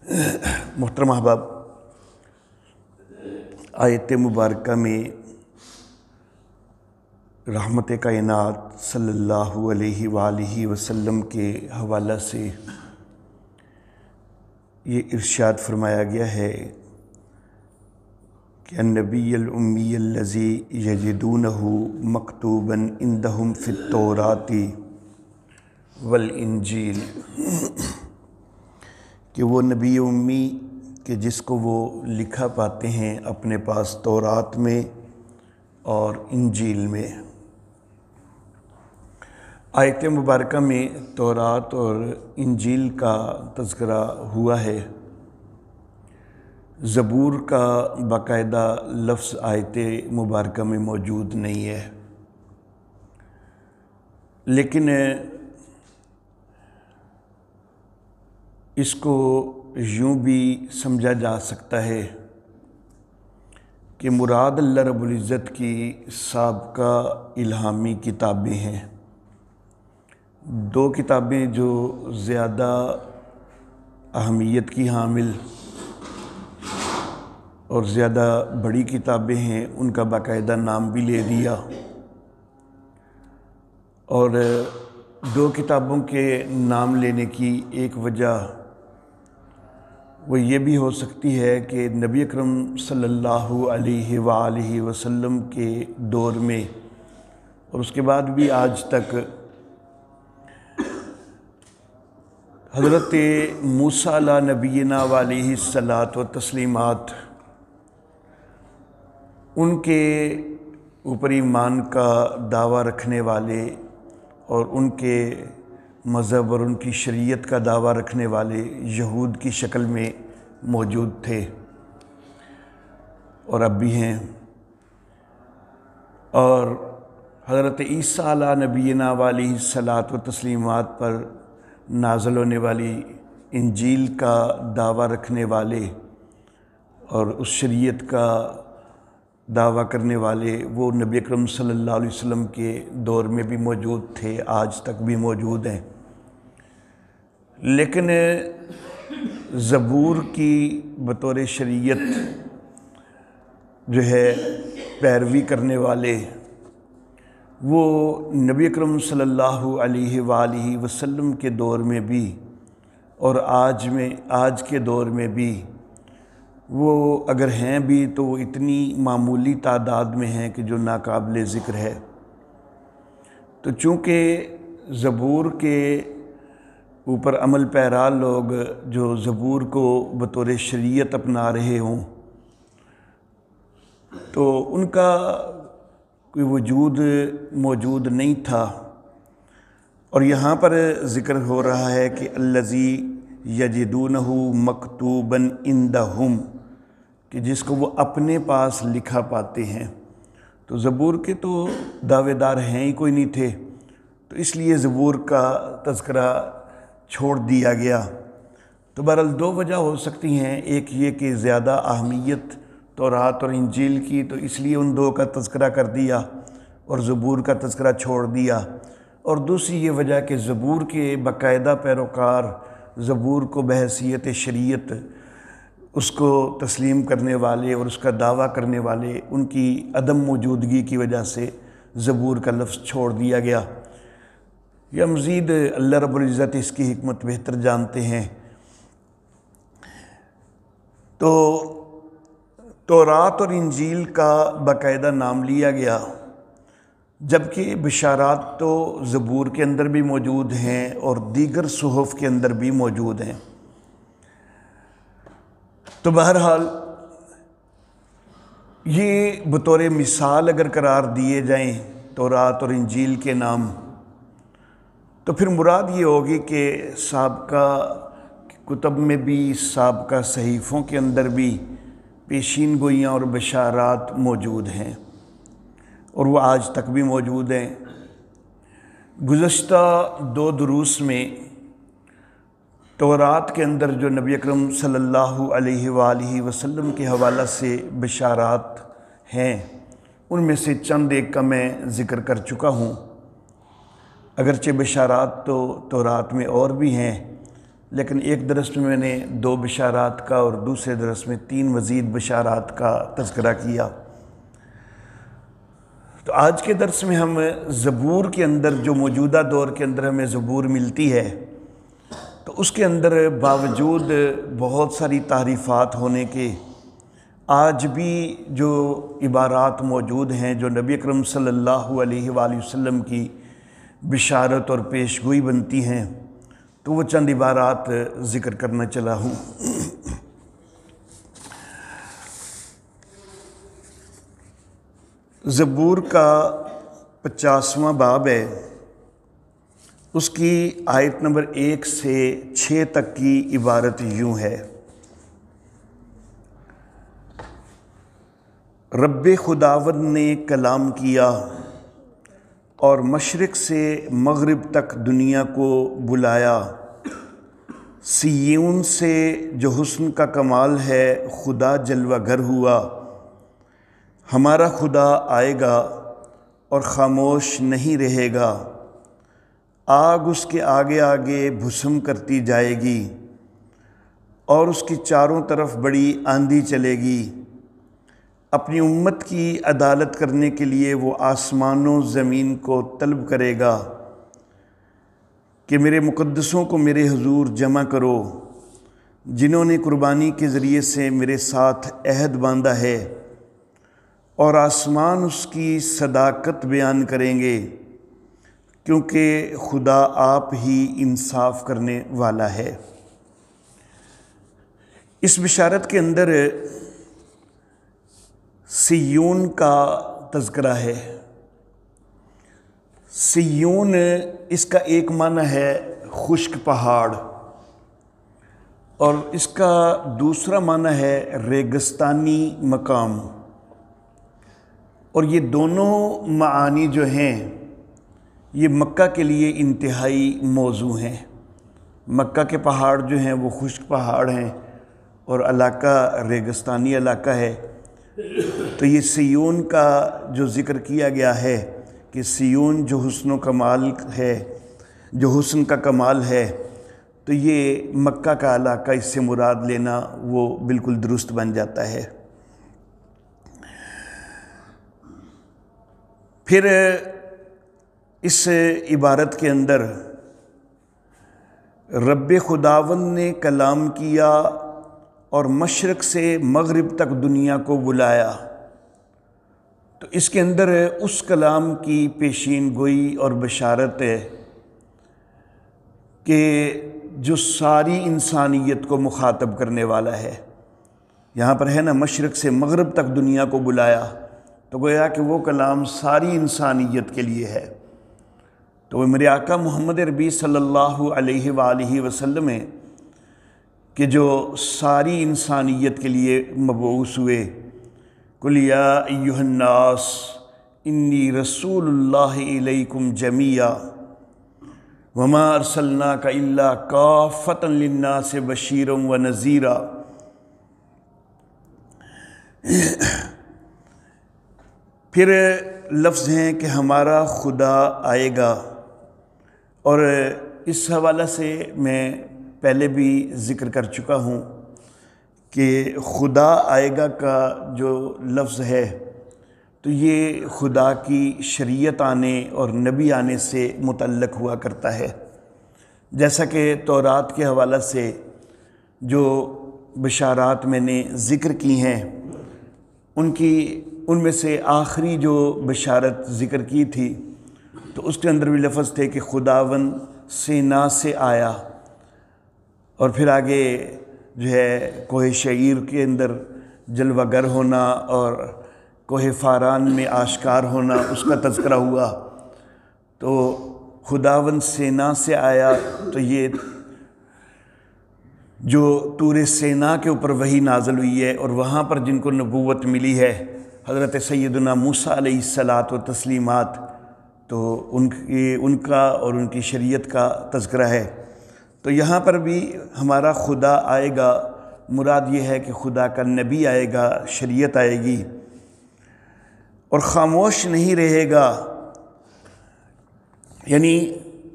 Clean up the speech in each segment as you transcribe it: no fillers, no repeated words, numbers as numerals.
محترم احباب، آیت مبارکہ میں رحمت کائنات صلی اللہ علیہ وآلہ وسلم کے حوالہ سے یہ ارشاد فرمایا گیا ہے کہ النبی الامی الذی یجدونہ مکتوبا عندہم فی التوراۃ والانجیل، کہ وہ نبی امی کہ جس کو وہ لکھا پاتے ہیں اپنے پاس تورات میں اور انجیل میں۔ آیت مبارکہ میں تورات اور انجیل کا تذکرہ ہوا ہے۔ زبور کا باقاعدہ لفظ آیت مبارکہ میں موجود نہیں ہے، لیکن اس کو یوں بھی سمجھا جا سکتا ہے کہ مراد اللہ رب العزت کی سابقہ الہامی کتابیں ہیں۔ دو کتابیں جو زیادہ اہمیت کی حامل اور زیادہ بڑی کتابیں ہیں، ان کا باقاعدہ نام بھی لے دیا، اور دو کتابوں کے نام لینے کی ایک وجہ وہ یہ بھی ہو سکتی ہے کہ نبی اکرم صلی اللہ علیہ وآلہ وسلم کے دور میں اور اس کے بعد بھی آج تک حضرت موسیٰ علیہ نبینا علیہ الصلاۃ والتسلیمات، ان کے اوپر ایمان کا دعویٰ رکھنے والے اور ان کے مذہب اور ان کی شریعت کا دعویٰ رکھنے والے یہود کی شکل میں موجود تھے اور اب بھی ہیں، اور حضرت عیسیٰ علیہ نبینا علیہ الصلاۃ والتسلیمات پر نازل ہونے والی انجیل کا دعویٰ رکھنے والے اور اس شریعت کا دعویٰ کرنے والے وہ نبی اکرم صلی اللہ علیہ وسلم کے دور میں بھی موجود تھے، آج تک بھی موجود ہیں۔ لیکن زبور کی بطور شریعت جو ہے پیروی کرنے والے وہ نبی اکرم صلی اللہ علیہ وآلہ وسلم کے دور میں بھی اور آج کے دور میں بھی وہ اگر ہیں بھی تو وہ اتنی معمولی تعداد میں ہیں کہ جو ناقابل ذکر ہے۔ تو چونکہ زبور کے اوپر عمل پیرا لوگ جو زبور کو بطور شریعت اپنا رہے ہوں تو ان کا کوئی وجود موجود نہیں تھا، اور یہاں پر ذکر ہو رہا ہے کہ الذی یجدونہ مکتوبا عندہم، کہ جس کو وہ اپنے پاس لکھا پاتے ہیں۔ تو زبور کے تو دعوے دار ہیں ہی کوئی نہیں تھے، تو اس لیے زبور کا تذکرہ چھوڑ دیا گیا۔ تو بہرحال دو وجہ ہو سکتی ہیں، ایک یہ کہ زیادہ اہمیت تورات اور انجیل کی تو اس لیے ان دو کا تذکرہ کر دیا اور زبور کا تذکرہ چھوڑ دیا، اور دوسری یہ وجہ کہ زبور کے باقاعدہ پیروکار زبور کو بحیثیت شریعت اس کو تسلیم کرنے والے اور اس کا دعویٰ کرنے والے ان کی عدم موجودگی کی وجہ سے زبور کا لفظ چھوڑ دیا گیا۔ یا مزید اللہ رب العزت اس کی حکمت بہتر جانتے ہیں۔ تو تورات اور انجیل کا باقاعدہ نام لیا گیا، جبکہ بشارات تو زبور کے اندر بھی موجود ہیں اور دیگر صحف کے اندر بھی موجود ہیں۔ تو بہرحال یہ بطور مثال اگر قرار دیے جائیں تورات اور انجیل کے نام، تو پھر مراد یہ ہوگی کہ سابقہ کتب میں بھی سابقہ صحیفوں کے اندر بھی پیشین گوئیاں اور بشارات موجود ہیں، اور وہ آج تک بھی موجود ہیں۔ گزشتہ دو دروس میں تورات کے اندر جو نبی اکرم صلی اللہ علیہ وآلہ وسلم کے حوالہ سے بشارات ہیں، ان میں سے چند ایک کا میں ذکر کر چکا ہوں۔ اگرچہ بشارات تو تورات میں اور بھی ہیں، لیکن ایک درس میں نے 2 بشارات کا اور دوسرے درس میں 3 مزید بشارات کا تذکرہ کیا۔ تو آج کے درس میں ہم زبور کے اندر جو موجودہ دور کے اندر ہمیں زبور ملتی ہے، تو اس کے اندر باوجود بہت ساری تعریفات ہونے کے آج بھی جو عبارات موجود ہیں جو نبی اکرم صلی اللہ علیہ وآلہ وسلم کی بشارت اور پیشگوئی بنتی ہیں، تو وہ چند عبارات ذکر کرنا چلا ہوں۔ زبور کا 50واں باب ہے، اس کی آیت نمبر 1 سے 6 تک کی عبارت یوں ہے: رب خداوند نے کلام کیا اور مشرق سے مغرب تک دنیا کو بلایا، سیون سے جو حسن کا کمال ہے خدا جلوہ گر ہوا، ہمارا خدا آئے گا اور خاموش نہیں رہے گا، آگ اس کے آگے آگے بھسم کرتی جائے گی اور اس کی چاروں طرف بڑی آندھی چلے گی۔ اپنی امت کی عدالت کرنے کے لیے وہ آسمان و زمین کو طلب کرے گا کہ میرے مقدسوں کو میرے حضور جمع کرو، جنہوں نے قربانی کے ذریعے سے میرے ساتھ عہد باندھا ہے، اور آسمان اس کی صداقت بیان کریں گے، کیونکہ خدا آپ ہی انصاف کرنے والا ہے۔ اس بشارت کے اندر سیون کا تذکرہ ہے۔ سیون اس کا ایک معنی ہے خشک پہاڑ، اور اس کا دوسرا معنی ہے ریگستانی مقام، اور یہ دونوں معانی جو ہیں یہ مکہ کے لیے انتہائی موزوں ہیں۔ مکہ کے پہاڑ جو ہیں وہ خشک پہاڑ ہیں اور علاقہ ریگستانی علاقہ ہے، تو یہ سیون کا جو ذکر کیا گیا ہے کہ سیون جو حسن و کمال ہے، جو حسن کا کمال ہے، تو یہ مکہ کا علاقہ اس سے مراد لینا وہ بالکل درست بن جاتا ہے۔ پھر اس عبارت کے اندر رب خداوند نے کلام کیا اور مشرق سے مغرب تک دنیا کو بلایا، تو اس کے اندر اس کلام کی پیشین گوئی اور بشارت ہے کہ جو ساری انسانیت کو مخاطب کرنے والا ہے۔ یہاں پر ہے نا مشرق سے مغرب تک دنیا کو بلایا، تو گویا کہ وہ کلام ساری انسانیت کے لیے ہے۔ تو وہ میرے آقا محمد عربی صلی اللہ علیہ وآلہ وسلم ہیں کہ جو ساری انسانیت کے لیے مبعوث ہوئے۔ قل یا ایھا الناس انی رسول اللہ الیکم جمیعا وما ارسلناک الا کافۃ للناس بشیرا ونذیرا۔ پھر لفظ ہیں کہ ہمارا خدا آئے گا، اور اس حوالے سے میں پہلے بھی ذکر کر چکا ہوں کہ خدا آئے گا کا جو لفظ ہے تو یہ خدا کی شریعت آنے اور نبی آنے سے متعلق ہوا کرتا ہے، جیسا کہ تورات کے حوالے سے جو بشارات میں نے ذکر کی ہیں ان میں سے آخری جو بشارت ذکر کی تھی تو اس کے اندر بھی لفظ تھے کہ خداوند سینا سے آیا، اور پھر آگے جو ہے کوہ شعیر کے اندر جلوہ گر ہونا اور کوہ فاران میں آشکار ہونا، اس کا تذکرہ ہوا۔ تو خداوند سینا سے آیا، تو یہ جو طور سینا کے اوپر وحی نازل ہوئی ہے اور وہاں پر جن کو نبوت ملی ہے حضرت سیدنا موسیٰ علیہ الصلاۃ و تسلیمات، تو ان کا اور ان کی شریعت کا تذکرہ ہے۔ تو یہاں پر بھی ہمارا خدا آئے گا، مراد یہ ہے کہ خدا کا نبی آئے گا، شریعت آئے گی، اور خاموش نہیں رہے گا، یعنی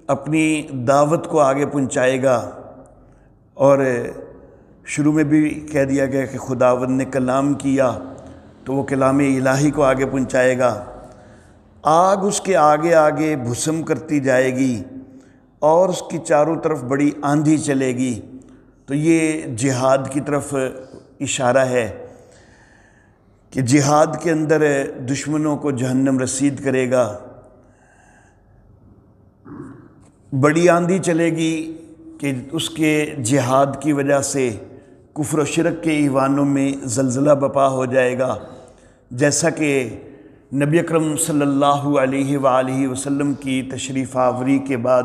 اپنی دعوت کو آگے پہنچائے گا، اور شروع میں بھی کہہ دیا گیا کہ خداوند نے کلام کیا تو وہ کلام الہی کو آگے پہنچائے گا۔ آگ اس کے آگے آگے بھسم کرتی جائے گی اور اس کی چاروں طرف بڑی آندھی چلے گی۔ تو یہ جہاد کی طرف اشارہ ہے کہ جہاد کے اندر دشمنوں کو جہنم رسید کرے گا۔ بڑی آندھی چلے گی کہ اس کے جہاد کی وجہ سے کفر و شرک کے ایوانوں میں زلزلہ بپا ہو جائے گا، جیسا کہ نبی اکرم صلی اللہ علیہ وآلہ وسلم کی تشریف آوری کے بعد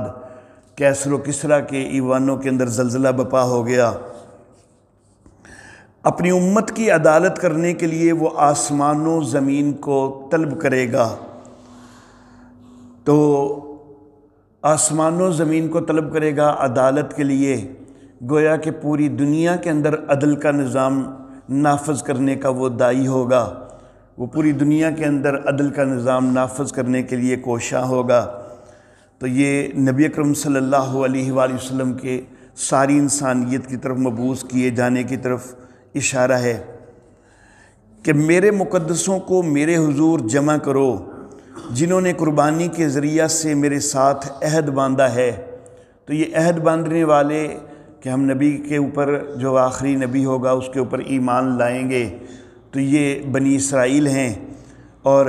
کیسر و کسریٰ کے ایوانوں کے اندر زلزلہ بپا ہو گیا۔ اپنی امت کی عدالت کرنے کے لیے وہ آسمان و زمین کو طلب کرے گا، تو آسمان و زمین کو طلب کرے گا عدالت کے لیے، گویا کہ پوری دنیا کے اندر عدل کا نظام نافذ کرنے کا وہ داعی ہوگا، وہ پوری دنیا کے اندر عدل کا نظام نافذ کرنے کے لیے کوشاں ہوگا۔ تو یہ نبی اکرم صلی اللہ علیہ وآلہ وسلم کے ساری انسانیت کی طرف مبعوث کیے جانے کی طرف اشارہ ہے کہ میرے مقدسوں کو میرے حضور جمع کرو، جنہوں نے قربانی کے ذریعہ سے میرے ساتھ عہد باندھا ہے۔ تو یہ عہد باندھنے والے کہ ہم نبی کے اوپر جو آخری نبی ہوگا اس کے اوپر ایمان لائیں گے، تو یہ بنی اسرائیل ہیں، اور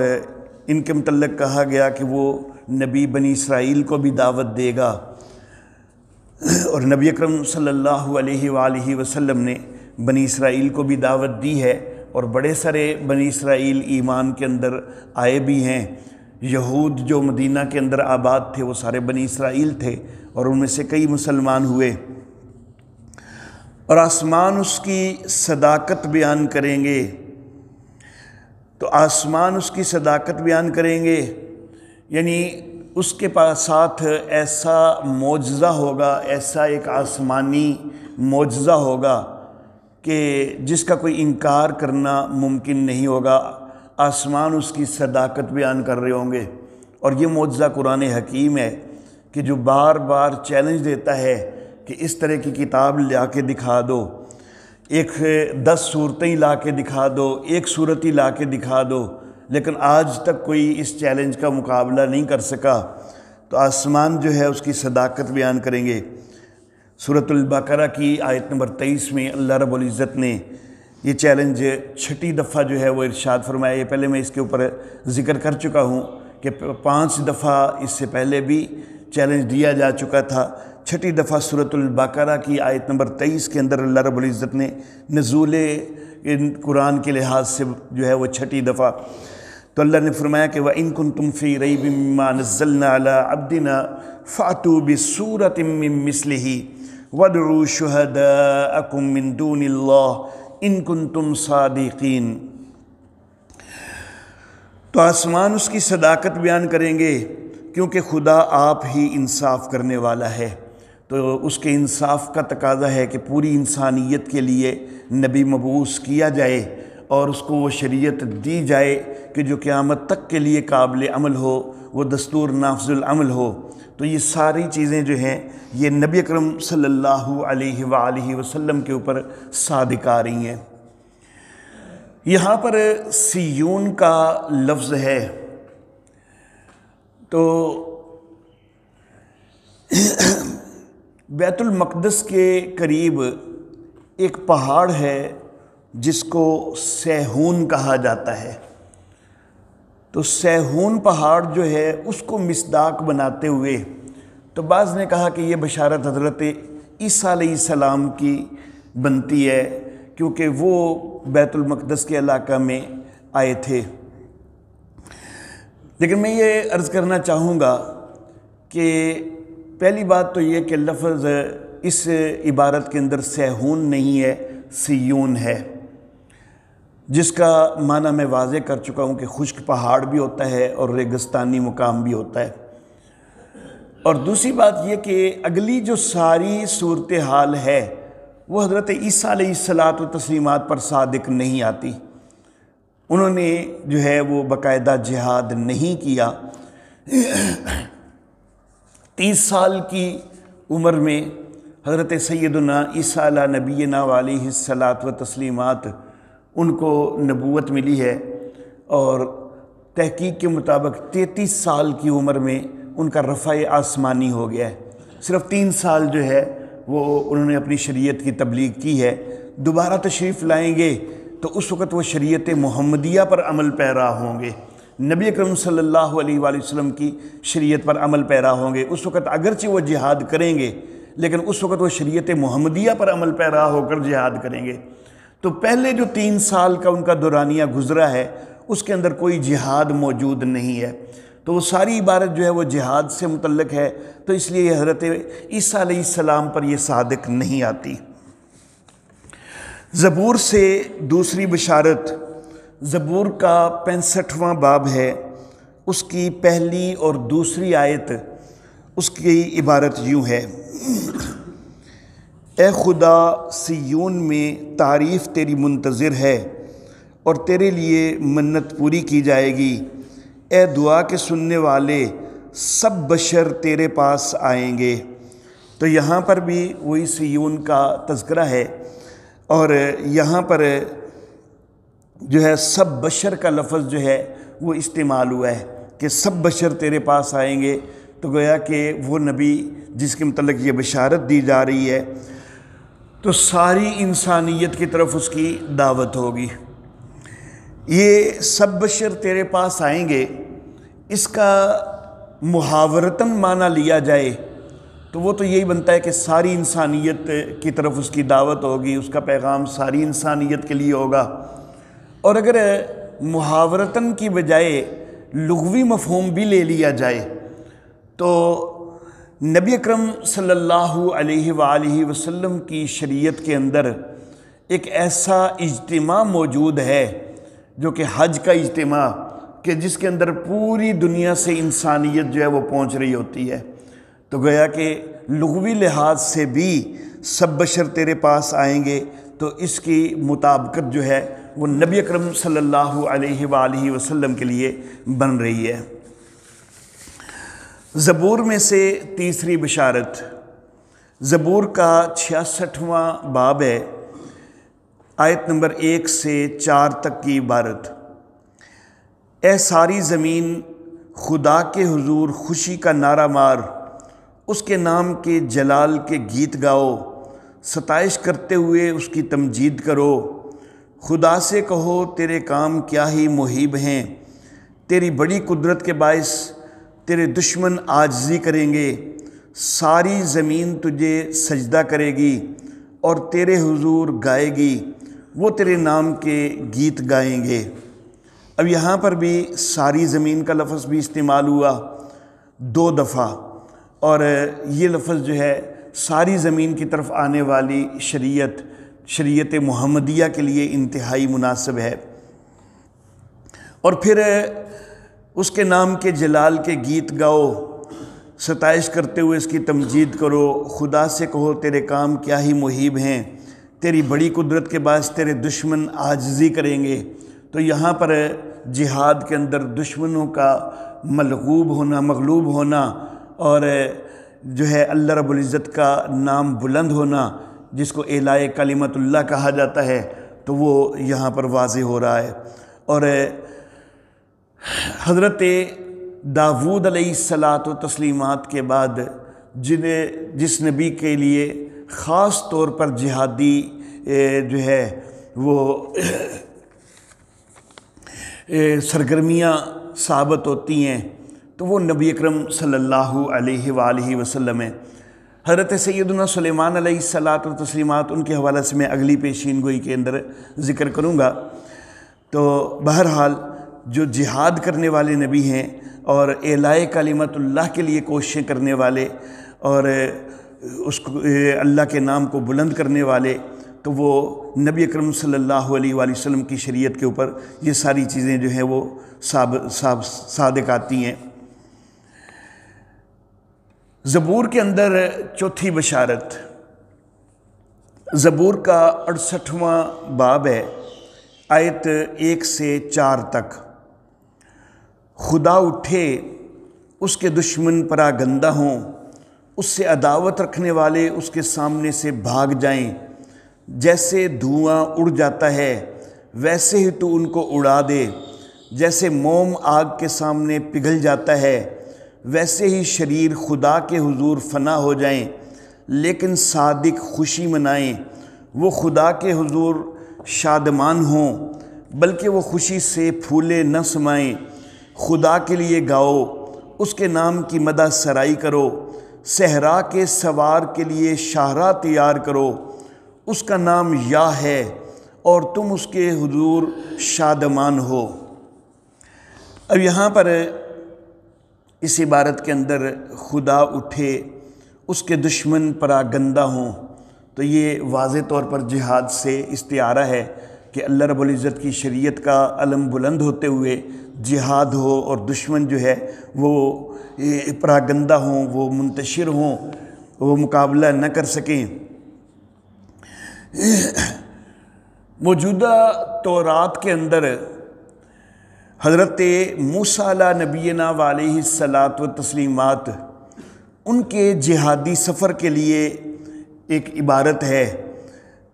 ان کے متعلق کہا گیا کہ وہ نبی بنی اسرائیل کو بھی دعوت دے گا، اور نبی اکرم صلی اللہ علیہ وآلہ وسلم نے بنی اسرائیل کو بھی دعوت دی ہے، اور بڑے سارے بنی اسرائیل ایمان کے اندر آئے بھی ہیں۔ یہود جو مدینہ کے اندر آباد تھے وہ سارے بنی اسرائیل تھے، اور ان میں سے کئی مسلمان ہوئے، اور آسمان اس کی صداقت بیان کریں گے۔ تو آسمان اس کی صداقت بیان کریں گے، یعنی اس کے پاس ساتھ ایسا معجزہ ہوگا، ایسا ایک آسمانی معجزہ ہوگا کہ جس کا کوئی انکار کرنا ممکن نہیں ہوگا۔ آسمان اس کی صداقت بیان کر رہے ہوں گے، اور یہ معجزہ قرآن حکیم ہے کہ جو بار بار چیلنج دیتا ہے کہ اس طرح کی کتاب لا کے دکھا دو، 10 صورتیں لا کے دکھا دو، ایک صورت ہی لا کے دکھا دو، لیکن آج تک کوئی اس چیلنج کا مقابلہ نہیں کر سکا۔ تو آسمان جو ہے اس کی صداقت بیان کریں گے۔ سورۃ البقرہ کی آیت نمبر 23 میں اللہ رب العزت نے یہ چیلنج 6 دفعہ جو ہے وہ ارشاد فرمایا۔ یہ پہلے میں اس کے اوپر ذکر کر چکا ہوں کہ 5 دفعہ اس سے پہلے بھی چیلنج دیا جا چکا تھا۔ 6 دفعہ سورۃ البقرہ کی آیت نمبر 23 کے اندر اللہ رب العزت نے نزول قرآن کے لحاظ سے جو ہے وہ 6 دفعہ، تو اللہ نے فرمایا کہ وَإِن كُنتُمْ فِي رَيْبٍ مِّمَّا نَزَّلْنَا عَلَىٰ عَبْدِنَا فَأْتُوا بِسُورَةٍ مِّن مِّثْلِهِ وَادْعُوا شُهَدَاءَكُم مِّن دُونِ اللَّهِ إِن كُنتُمْ صَادِقِينَ۔ تو آسمان اس کی صداقت بیان کریں گے، کیونکہ خدا آپ ہی انصاف کرنے والا ہے، تو اس کے انصاف کا تقاضا ہے کہ پوری انسانیت کے لیے نبی مبعوث کیا جائے، اور اس کو وہ شریعت دی جائے کہ جو قیامت تک کے لیے قابل عمل ہو، وہ دستور نافذ العمل ہو۔ تو یہ ساری چیزیں جو ہیں یہ نبی اکرم صلی اللہ علیہ وآلہ وسلم کے اوپر صادق آ رہی ہیں۔ یہاں پر سیون کا لفظ ہے، تو بیت المقدس کے قریب ایک پہاڑ ہے جس کو سیہون کہا جاتا ہے۔ تو سیہون پہاڑ جو ہے اس کو مصداق بناتے ہوئے تو بعض نے کہا کہ یہ بشارت حضرت عیسیٰ علیہ السلام کی بنتی ہے، کیونکہ وہ بیت المقدس کے علاقہ میں آئے تھے۔ لیکن میں یہ عرض کرنا چاہوں گا کہ پہلی بات تو یہ کہ لفظ اس عبارت کے اندر سیہون نہیں ہے، سیون ہے، جس کا معنی میں واضح کر چکا ہوں کہ خشک پہاڑ بھی ہوتا ہے اور ریگستانی مقام بھی ہوتا ہے۔ اور دوسری بات یہ کہ اگلی جو ساری صورتحال ہے وہ حضرت عیسیٰ علیہ الصلاۃ والتسلیمات پر صادق نہیں آتی۔ انہوں نے جو ہے وہ باقاعدہ جہاد نہیں کیا۔ 30 سال کی عمر میں حضرت سیدنا عیسیٰ علیہ نبینا علیہ الصلاۃ و تسلیمات ان کو نبوت ملی ہے، اور تحقیق کے مطابق 33 سال کی عمر میں ان کا رفع آسمانی ہو گیا ہے۔ صرف 3 سال جو ہے وہ انہوں نے اپنی شریعت کی تبلیغ کی ہے۔ دوبارہ تشریف لائیں گے تو اس وقت وہ شریعت محمدیہ پر عمل پیرا ہوں گے، نبی اکرم صلی اللہ علیہ وآلہ وسلم کی شریعت پر عمل پیرا ہوں گے۔ اس وقت اگرچہ وہ جہاد کریں گے لیکن اس وقت وہ شریعت محمدیہ پر عمل پیرا ہو کر جہاد کریں گے۔ تو پہلے جو 3 سال کا ان کا دورانیہ گزرا ہے اس کے اندر کوئی جہاد موجود نہیں ہے، تو وہ ساری عبارت جو ہے وہ جہاد سے متعلق ہے، تو اس لیے یہ حضرت عیسیٰ علیہ السلام پر یہ صادق نہیں آتی۔ زبور سے دوسری بشارت، زبور کا 65واں باب ہے، اس کی پہلی اور دوسری آیت، اس کی عبارت یوں ہے: اے خدا، سیون میں تعریف تیری منتظر ہے اور تیرے لیے منت پوری کی جائے گی۔ اے دعا کے سننے والے، سب بشر تیرے پاس آئیں گے۔ تو یہاں پر بھی وہی سیون کا تذکرہ ہے، اور یہاں پر جو ہے سب بشر کا لفظ جو ہے وہ استعمال ہوا ہے کہ سب بشر تیرے پاس آئیں گے، تو گویا کہ وہ نبی جس کے متعلق یہ بشارت دی جا رہی ہے تو ساری انسانیت کی طرف اس کی دعوت ہوگی۔ یہ سب بشر تیرے پاس آئیں گے، اس کا محاورتاً معنی لیا جائے تو وہ تو یہی بنتا ہے کہ ساری انسانیت کی طرف اس کی دعوت ہوگی، اس کا پیغام ساری انسانیت کے لیے ہوگا۔ اور اگر محاورتاً کی بجائے لغوی مفہوم بھی لے لیا جائے تو نبی اکرم صلی اللہ علیہ وآلہ وسلم کی شریعت کے اندر ایک ایسا اجتماع موجود ہے جو کہ حج کا اجتماع، کہ جس کے اندر پوری دنیا سے انسانیت جو ہے وہ پہنچ رہی ہوتی ہے، تو گویا کہ لغوی لحاظ سے بھی سب بشر تیرے پاس آئیں گے، تو اس کی مطابقت جو ہے وہ نبی اکرم صلی اللہ علیہ وآلہ وسلم کے لیے بن رہی ہے۔ زبور میں سے تیسری بشارت، زبور کا 66واں باب ہے، آیت نمبر 1 سے 4 تک کی عبارت: اے ساری زمین، خدا کے حضور خوشی کا نعرہ مار، اس کے نام کے جلال کے گیت گاؤ، ستائش کرتے ہوئے اس کی تمجید کرو۔ خدا سے کہو تیرے کام کیا ہی محیب ہیں، تیری بڑی قدرت کے باعث تیرے دشمن عاجزی کریں گے، ساری زمین تجھے سجدہ کرے گی اور تیرے حضور گائے گی، وہ تیرے نام کے گیت گائیں گے۔ اب یہاں پر بھی ساری زمین کا لفظ بھی استعمال ہوا 2 دفعہ، اور یہ لفظ جو ہے ساری زمین کی طرف آنے والی شریعت محمدیہ کے لیے انتہائی مناسب ہے۔ اور پھر اس کے نام کے جلال کے گیت گاؤ، ستائش کرتے ہوئے اس کی تمجید کرو، خدا سے کہو تیرے کام کیا ہی محیب ہیں، تیری بڑی قدرت کے باعث تیرے دشمن عاجزی کریں گے۔ تو یہاں پر جہاد کے اندر دشمنوں کا مغلوب ہونا اور جو ہے اللہ رب العزت کا نام بلند ہونا، جس کو اعلاء کلمت اللہ کہا جاتا ہے، تو وہ یہاں پر واضح ہو رہا ہے۔ اور حضرت داود علیہ الصلاۃ و تسلیمات کے بعد جس نبی کے لیے خاص طور پر جہادی جو ہے وہ سرگرمیاں ثابت ہوتی ہیں، تو وہ نبی اکرم صلی اللہ علیہ وآلہ وسلم ہیں۔ حضرت سیدنا سلیمان علیہ الصلاۃ و تسلیمات، ان کے حوالے سے میں اگلی پیشین گوئی کے اندر ذکر کروں گا۔ تو بہرحال جو جہاد کرنے والے نبی ہیں اور اعلاء کلمت اللہ کے لیے کوششیں کرنے والے اور اس کو اللہ کے نام کو بلند کرنے والے، تو وہ نبی اکرم صلی اللہ علیہ وآلہ وسلم کی شریعت کے اوپر یہ ساری چیزیں جو ہیں وہ صادق آتی ہیں۔ زبور کے اندر چوتھی بشارت، زبور کا 68واں باب ہے، آیت 1 سے 4 تک: خدا اٹھے، اس کے دشمن پراگندہ ہوں، اس سے عداوت رکھنے والے اس کے سامنے سے بھاگ جائیں۔ جیسے دھواں اڑ جاتا ہے ویسے ہی تو ان کو اڑا دے، جیسے موم آگ کے سامنے پگھل جاتا ہے ویسے ہی شریر خدا کے حضور فنا ہو جائیں۔ لیکن صادق خوشی منائیں، وہ خدا کے حضور شادمان ہوں، بلکہ وہ خوشی سے پھولے نہ سمائیں۔ خدا کے لیے گاؤ، اس کے نام کی مدح سرائی کرو، صحرا کے سوار کے لیے شاہراہ تیار کرو، اس کا نام یا ہے اور تم اس کے حضور شادمان ہو۔ اب یہاں پر اس عبارت کے اندر خدا اٹھے، اس کے دشمن پراگندہ ہوں، تو یہ واضح طور پر جہاد سے استعارہ ہے کہ اللہ رب العزت کی شریعت کا علم بلند ہوتے ہوئے جہاد ہو اور دشمن جو ہے وہ پراگندہ ہوں، وہ منتشر ہوں، وہ مقابلہ نہ کر سکیں۔ موجودہ تورات کے اندر حضرت موسیٰ علیہ نبینا علیہ الصلاۃ والتسلیمات ان کے جہادی سفر کے لیے ایک عبارت ہے،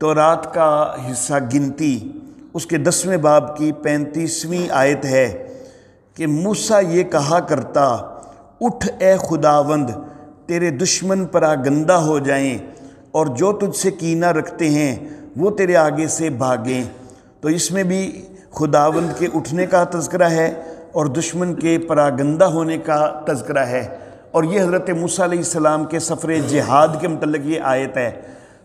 تورات کا حصہ گنتی اس کے 10ویں باب کی 35ویں آیت ہے کہ موسیٰ یہ کہا کرتا، اٹھ اے خداوند، تیرے دشمن پراگندہ ہو جائیں اور جو تجھ سے کینہ رکھتے ہیں وہ تیرے آگے سے بھاگیں۔ تو اس میں بھی خداوند کے اٹھنے کا تذکرہ ہے اور دشمن کے پراگندہ ہونے کا تذکرہ ہے، اور یہ حضرت موسیٰ علیہ السلام کے سفر جہاد کے متعلق یہ آیت ہے۔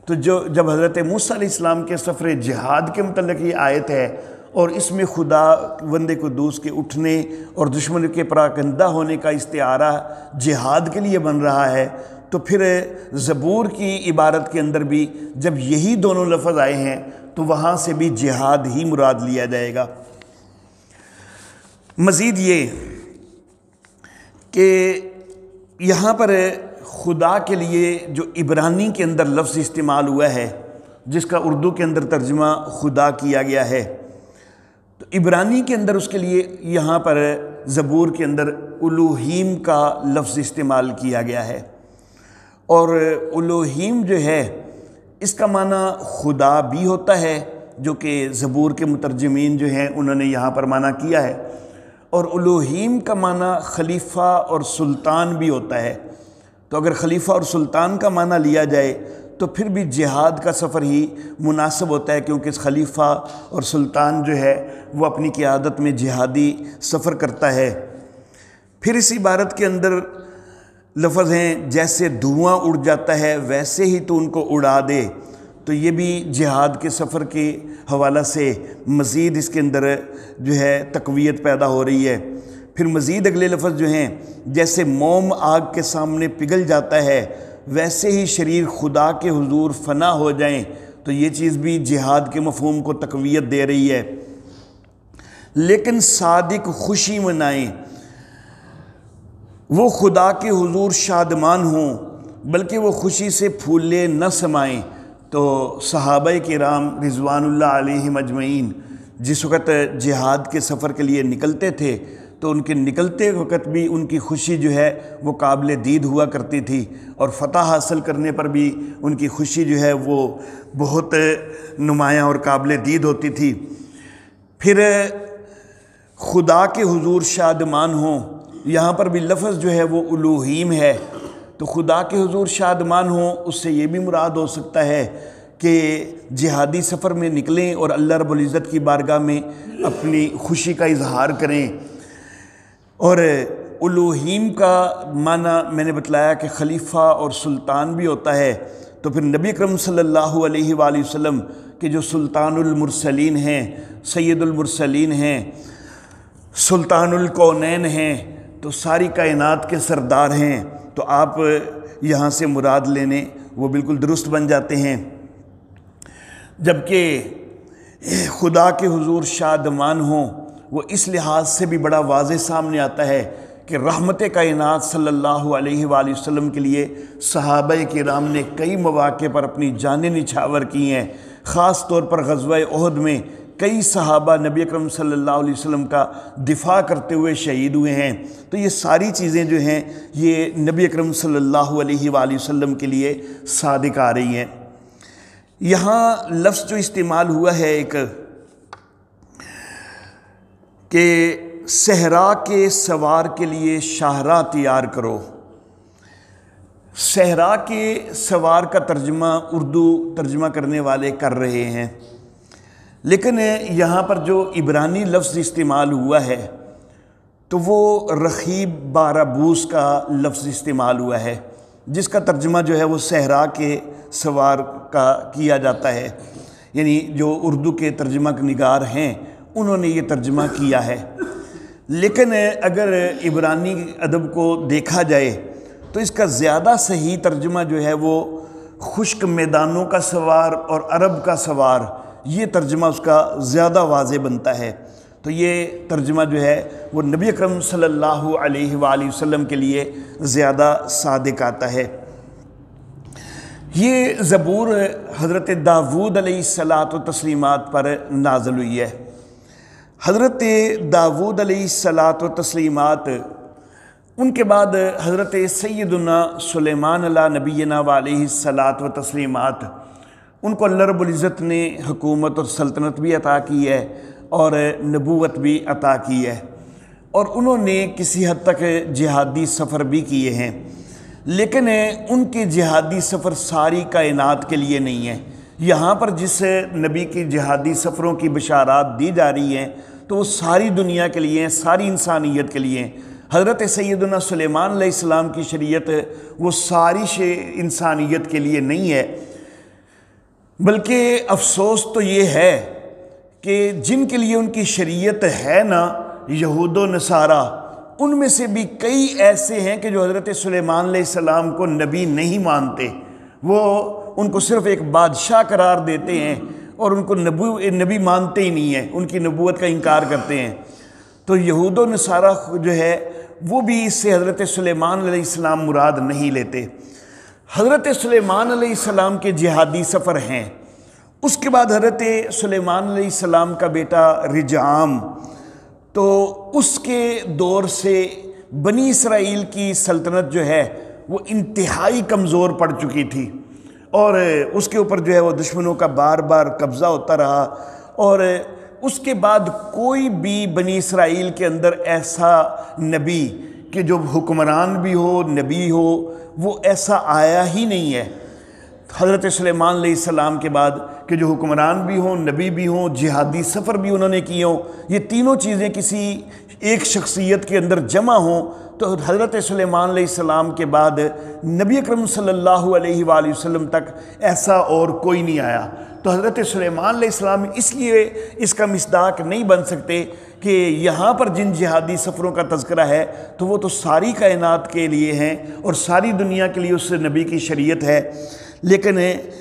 تو جب حضرت موسیٰ علیہ السلام کے سفر جہاد کے متعلق یہ آیت ہے اور اس میں خدا بندے قدوس کے اٹھنے اور دشمن کے پراگندہ ہونے کا استعارہ جہاد کے لیے بن رہا ہے، تو پھر زبور کی عبارت کے اندر بھی جب یہی دونوں لفظ آئے ہیں تو وہاں سے بھی جہاد ہی مراد لیا جائے گا۔ مزید یہ کہ یہاں پر خدا کے لیے جو عبرانی کے اندر لفظ استعمال ہوا ہے، جس کا اردو کے اندر ترجمہ خدا کیا گیا ہے، تو عبرانی کے اندر اس کے لیے یہاں پر زبور کے اندر الوہیم کا لفظ استعمال کیا گیا ہے، اور الوہیم جو ہے اس کا معنی خدا بھی ہوتا ہے، جو کہ زبور کے مترجمین جو ہیں انہوں نے یہاں پر معنی کیا ہے، اور الوہیم کا معنی خلیفہ اور سلطان بھی ہوتا ہے۔ تو اگر خلیفہ اور سلطان کا معنی لیا جائے تو پھر بھی جہاد کا سفر ہی مناسب ہوتا ہے، کیونکہ خلیفہ اور سلطان جو ہے وہ اپنی قیادت میں جہادی سفر کرتا ہے۔ پھر اس عبارت کے اندر لفظ ہیں جیسے دھواں اڑ جاتا ہے ویسے ہی تو ان کو اڑا دے، تو یہ بھی جہاد کے سفر کے حوالہ سے مزید اس کے اندر جو ہے تقویت پیدا ہو رہی ہے۔ پھر مزید اگلے لفظ جو ہیں جیسے موم آگ کے سامنے پگھل جاتا ہے ویسے ہی شریر خدا کے حضور فنا ہو جائیں، تو یہ چیز بھی جہاد کے مفہوم کو تقویت دے رہی ہے۔ لیکن صادق خوشی منائیں، وہ خدا کے حضور شادمان ہوں، بلکہ وہ خوشی سے پھولے نہ سمائیں۔ تو صحابہ کرام رضوان اللہ علیہم اجمعین جس وقت جہاد کے سفر کے لیے نکلتے تھے تو ان کے نکلتے وقت بھی ان کی خوشی جو ہے وہ قابل دید ہوا کرتی تھی، اور فتح حاصل کرنے پر بھی ان کی خوشی جو ہے وہ بہت نمایاں اور قابل دید ہوتی تھی۔ پھر خدا کے حضور شادمان ہوں، یہاں پر بھی لفظ جو ہے وہ الوہیم ہے، تو خدا کے حضور شادمان ہوں اس سے یہ بھی مراد ہو سکتا ہے کہ جہادی سفر میں نکلیں اور اللہ رب العزت کی بارگاہ میں اپنی خوشی کا اظہار کریں۔ اور الوہیم کا معنی میں نے بتلایا کہ خلیفہ اور سلطان بھی ہوتا ہے، تو پھر نبی اکرم صلی اللہ علیہ وآلہ وسلم کہ جو سلطان المرسلین ہیں، سید المرسلین ہیں، سلطان الکونین ہیں، تو ساری کائنات کے سردار ہیں، تو آپ یہاں سے مراد لینے وہ بالکل درست بن جاتے ہیں۔ جبکہ خدا کے حضور شادمان ہوں وہ اس لحاظ سے بھی بڑا واضح سامنے آتا ہے کہ رحمت کائنات صلی اللہ علیہ وآلہ وسلم کے لیے صحابہ کرام نے کئی مواقع پر اپنی جانیں نچھاور کی ہیں، خاص طور پر غزوہ احد میں کئی صحابہ نبی اکرم صلی اللہ علیہ وسلم کا دفاع کرتے ہوئے شہید ہوئے ہیں۔ تو یہ ساری چیزیں جو ہیں یہ نبی اکرم صلی اللہ علیہ وآلہ وسلم کے لیے صادق آ رہی ہیں۔ یہاں لفظ جو استعمال ہوا ہے ایک کہ صحرا کے سوار کے لیے شاہراہ تیار کرو، صحرا کے سوار کا ترجمہ اردو ترجمہ کرنے والے کر رہے ہیں، لیکن یہاں پر جو عبرانی لفظ استعمال ہوا ہے تو وہ رخیب بارابوس کا لفظ استعمال ہوا ہے، جس کا ترجمہ جو ہے وہ صحرا کے سوار کا کیا جاتا ہے۔ یعنی جو اردو کے ترجمہ نگار ہیں انہوں نے یہ ترجمہ کیا ہے، لیکن اگر عبرانی ادب کو دیکھا جائے تو اس کا زیادہ صحیح ترجمہ جو ہے وہ خشک میدانوں کا سوار اور عرب کا سوار، یہ ترجمہ اس کا زیادہ واضح بنتا ہے۔ تو یہ ترجمہ جو ہے وہ نبی اکرم صلی اللہ علیہ وآلہ وسلم کے لیے زیادہ صادق آتا ہے۔ یہ زبور حضرت داود علیہ الصلاۃ والتسلیمات پر نازل ہوئی ہے۔ حضرت داود علیہ الصلاۃ والتسلیمات، ان کے بعد حضرت سیدنا سلیمان علیہ نبینا علیہ الصلاۃ والتسلیمات، ان کو اللہ رب العزت نے حکومت اور سلطنت بھی عطا کی ہے اور نبوت بھی عطا کی ہے، اور انہوں نے کسی حد تک جہادی سفر بھی کیے ہیں، لیکن ان کے جہادی سفر ساری کائنات کے لیے نہیں ہے۔ یہاں پر جس نبی کی جہادی سفروں کی بشارات دی جا رہی ہیں تو وہ ساری دنیا کے لیے ہیں، ساری انسانیت کے لیے ہیں۔ حضرت سیدنا سلیمان علیہ السلام کی شریعت وہ ساری انسانیت کے لیے نہیں ہے، بلکہ افسوس تو یہ ہے کہ جن کے لیے ان کی شریعت ہے نا، یہود و نصارہ، ان میں سے بھی کئی ایسے ہیں کہ جو حضرت سلیمان علیہ السلام کو نبی نہیں مانتے، وہ ان کو صرف ایک بادشاہ قرار دیتے ہیں اور ان کو نبی مانتے ہی نہیں ہیں، ان کی نبوت کا انکار کرتے ہیں۔ تو یہود و نصارہ جو ہے وہ بھی اس سے حضرت سلیمان علیہ السلام مراد نہیں لیتے۔ حضرت سلیمان علیہ السلام کے جہادی سفر ہیں، اس کے بعد حضرت سلیمان علیہ السلام کا بیٹا رجعام، تو اس کے دور سے بنی اسرائیل کی سلطنت جو ہے وہ انتہائی کمزور پڑ چکی تھی، اور اس کے اوپر جو ہے وہ دشمنوں کا بار بار قبضہ ہوتا رہا، اور اس کے بعد کوئی بھی بنی اسرائیل کے اندر ایسا نبی کہ جو حکمران بھی ہو، نبی ہو، وہ ایسا آیا ہی نہیں ہے حضرت سلیمان علیہ السلام کے بعد کہ جو حکمران بھی ہوں، نبی بھی ہوں، جہادی سفر بھی انہوں نے کیے ہوں، یہ تینوں چیزیں کسی ایک شخصیت کے اندر جمع ہوں تو حضرت سلیمان علیہ السلام کے بعد نبی اکرم صلی اللہ علیہ وآلہ وسلم تک ایسا اور کوئی نہیں آیا۔ تو حضرت سلیمان علیہ السلام اس لیے اس کا مصداق نہیں بن سکتے کہ یہاں پر جن جہادی سفروں کا تذکرہ ہے تو وہ تو ساری کائنات کے لیے ہیں اور ساری دنیا کے لیے اس نبی کی شریعت ہے، لیکن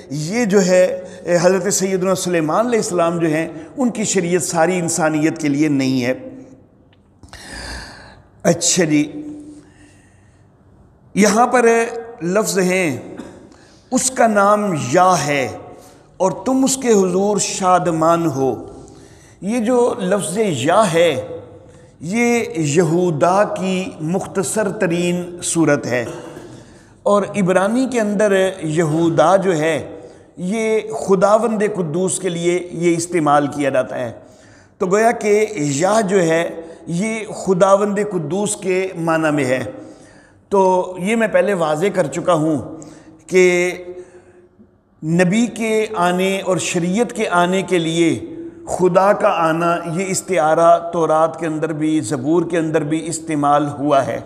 یہ جو ہے حضرت سیدنا سلیمان علیہ السلام جو ہیں ان کی شریعت ساری انسانیت کے لیے نہیں ہے۔ اچھا جی، یہاں پر لفظ ہیں اس کا نام یا ہے اور تم اس کے حضور شادمان ہو۔ یہ جو لفظ یا ہے یہ یہودا کی مختصر ترین صورت ہے، اور عبرانی کے اندر یہودا جو ہے یہ خداوند قدوس کے لیے یہ استعمال کیا جاتا ہے۔ تو گویا کہ یا جو ہے یہ خداوند قدوس کے معنی میں ہے۔ تو یہ میں پہلے واضح کر چکا ہوں کہ نبی کے آنے اور شریعت کے آنے کے لیے خدا کا آنا یہ استعارہ تورات کے اندر بھی، زبور کے اندر بھی استعمال ہوا ہے،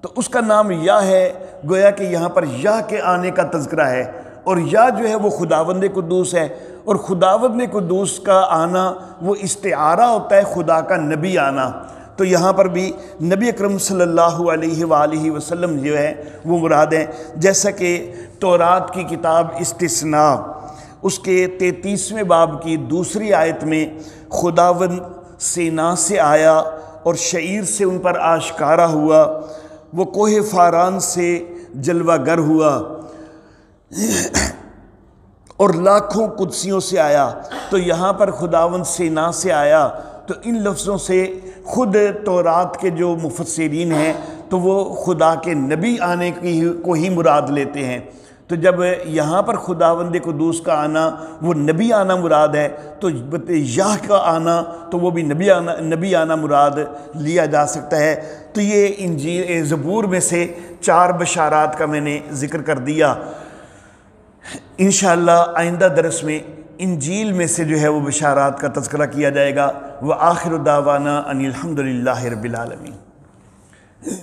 تو اس کا نام یا ہے۔ گویا کہ یہاں پر یا کے آنے کا تذکرہ ہے، اور یا جو ہے وہ خداوند قدوس ہے، اور خداوند قدوس کا آنا وہ استعارہ ہوتا ہے خدا کا نبی آنا۔ تو یہاں پر بھی نبی اکرم صلی اللہ علیہ وآلہ وسلم جو ہے وہ مراد ہیں، جیسا کہ تورات کی کتاب استثناء اس کے 33ویں باب کی دوسری آیت میں خداوند سینا سے آیا اور شعیر سے ان پر آشکارا ہوا، وہ کوہ فاران سے جلوہ گر ہوا اور لاکھوں قدسیوں سے آیا۔ تو یہاں پر خداوند سینا سے آیا، تو ان لفظوں سے خود تورات کے جو مفسرین ہیں تو وہ خدا کے نبی آنے کو ہی مراد لیتے ہیں۔ تو جب یہاں پر خداوند قدوس کا آنا وہ نبی آنا مراد ہے، تو یاہ کا آنا تو وہ بھی نبی آنا مراد لیا جا سکتا ہے۔ تو یہ انجیل زبور میں سے 4 بشارات کا میں نے ذکر کر دیا۔ انشاءاللہ آئندہ درس میں انجیل میں سے جو ہے وہ بشارات کا تذکرہ کیا جائے گا۔ وآخر دعوانا ان الحمد للہ رب العالمین۔